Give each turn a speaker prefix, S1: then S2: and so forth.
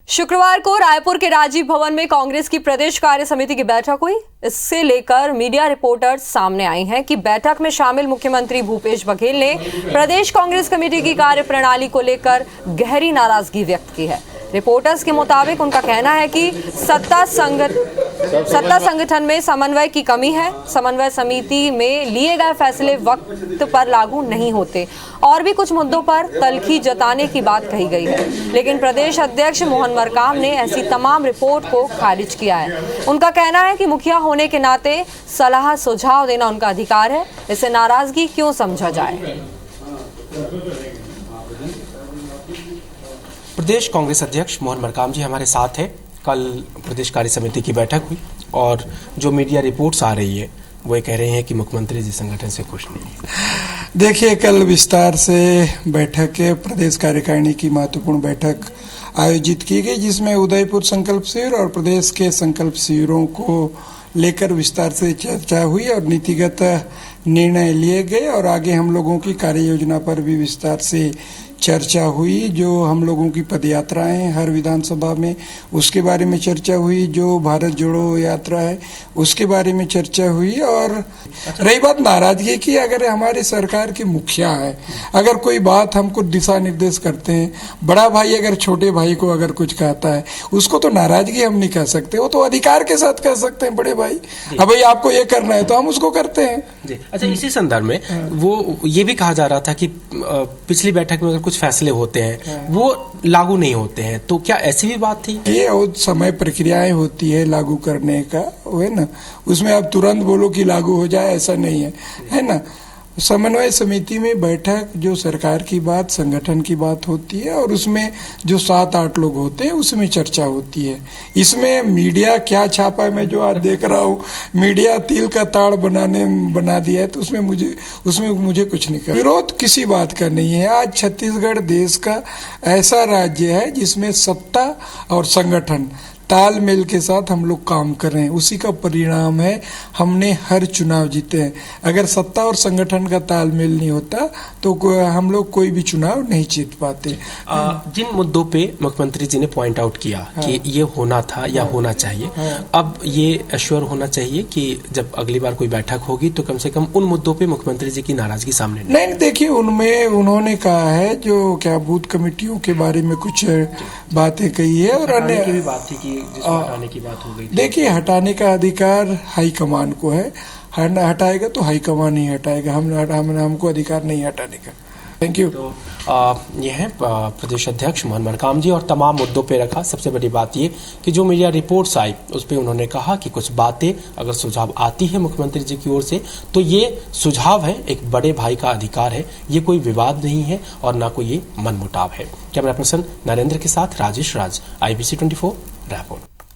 S1: शुक्रवार को रायपुर के राजीव भवन में कांग्रेस की प्रदेश कार्य समिति की बैठक हुई। इससे लेकर मीडिया रिपोर्टर्स सामने आई हैं कि बैठक में शामिल मुख्यमंत्री भूपेश बघेल ने प्रदेश कांग्रेस कमेटी की कार्यप्रणाली को लेकर गहरी नाराजगी व्यक्त की है। रिपोर्टर्स के मुताबिक उनका कहना है कि सत्ता संगठन में समन्वय की कमी है। समन्वय समिति में लिए गए फैसले वक्त पर लागू नहीं होते और भी कुछ मुद्दों पर तल्खी जताने की बात कही गई है, लेकिन प्रदेश अध्यक्ष मोहन मरकाम ने ऐसी तमाम रिपोर्ट को खारिज किया है। उनका कहना है कि मुखिया होने के नाते सलाह सुझाव देना उनका अधिकार है, इसे नाराजगी क्यों समझा जाए।
S2: प्रदेश कांग्रेस अध्यक्ष मोहन मरकाम जी हमारे साथ हैं। कल प्रदेश कार्य समिति की बैठक हुई और जो मीडिया रिपोर्ट्स आ रही है वो ये कह रहे हैं कि मुख्यमंत्री जी संगठन से खुश नहीं है।
S3: देखिए, कल विस्तार से बैठक के प्रदेश कार्यकारिणी की महत्वपूर्ण बैठक आयोजित की गई, जिसमें उदयपुर संकल्प शिविर और प्रदेश के संकल्प शिविरों को लेकर विस्तार से चर्चा हुई और नीतिगत निर्णय लिए गए और आगे हम लोगों की कार्य योजना पर भी विस्तार से चर्चा हुई। जो हम लोगों की पदयात्राएं हर विधानसभा में, उसके बारे में चर्चा हुई। जो भारत जोड़ो यात्रा है उसके बारे में चर्चा हुई। और रही बात नाराजगी की, अगर हमारे सरकार के मुखिया है, अगर कोई बात हमको दिशा निर्देश करते हैं, बड़ा भाई अगर छोटे भाई को अगर कुछ कहता है, उसको तो नाराजगी हम नहीं कह सकते, वो तो अधिकार के साथ कह सकते हैं। बड़े भाई, अब भाई आपको ये करना है तो हम उसको करते हैं।
S2: अच्छा, इसी संदर्भ में वो ये भी कहा जा रहा था कि पिछली बैठक में कुछ फैसले होते हैं वो लागू नहीं होते हैं, तो क्या ऐसी भी बात थी?
S3: ये और समय प्रक्रियाएं होती है लागू करने का, वो है ना, उसमें आप तुरंत बोलो कि लागू हो जाए, ऐसा नहीं है ना। समन्वय समिति में बैठक जो सरकार की बात, संगठन की बात होती है और उसमें जो 7-8 लोग होते हैं उसमें चर्चा होती है। इसमें मीडिया क्या छापा है, मैं जो आज देख रहा हूँ, मीडिया तिल का ताड़ बना दिया है, तो उसमें मुझे कुछ नहीं करना। विरोध किसी बात का नहीं है। आज छत्तीसगढ़ देश का ऐसा राज्य है जिसमें सत्ता और संगठन तालमेल के साथ हम लोग काम कर रहे हैं, उसी का परिणाम है हमने हर चुनाव जीते हैं। अगर सत्ता और संगठन का तालमेल नहीं होता तो हम लोग कोई भी चुनाव नहीं जीत पाते।
S2: जिन मुद्दों पे मुख्यमंत्री जी ने पॉइंट आउट किया कि ये होना था या होना चाहिए, अब ये एश्योर होना चाहिए कि जब अगली बार कोई बैठक होगी तो कम से कम उन मुद्दों पे मुख्यमंत्री जी की नाराजगी सामने
S3: नहीं। देखिए, उनमें उन्होंने कहा है जो क्या बूथ कमेटियों के बारे में कुछ बातें कही है और अन्य
S2: की भी बात थी कि हटाने की बात हो गई।
S3: देखिए, हटाने का अधिकार हाईकमान को है, हटाएगा तो हाईकमान ही हटाएगा, हमको अधिकार नहीं हटाने का। Thank you.
S2: तो ये है प्रदेश अध्यक्ष मोहन मरकाम जी और तमाम मुद्दों पे रखा। सबसे बड़ी बात ये कि जो मीडिया रिपोर्ट्स आई उस पर उन्होंने कहा कि कुछ बातें अगर सुझाव आती है मुख्यमंत्री जी की ओर से तो ये सुझाव है, एक बड़े भाई का अधिकार है, ये कोई विवाद नहीं है और ना कोई ये मनमुटाव है। कैमरा पर्सन नरेंद्र के साथ राजेश राज, IBC 24 रायपुर।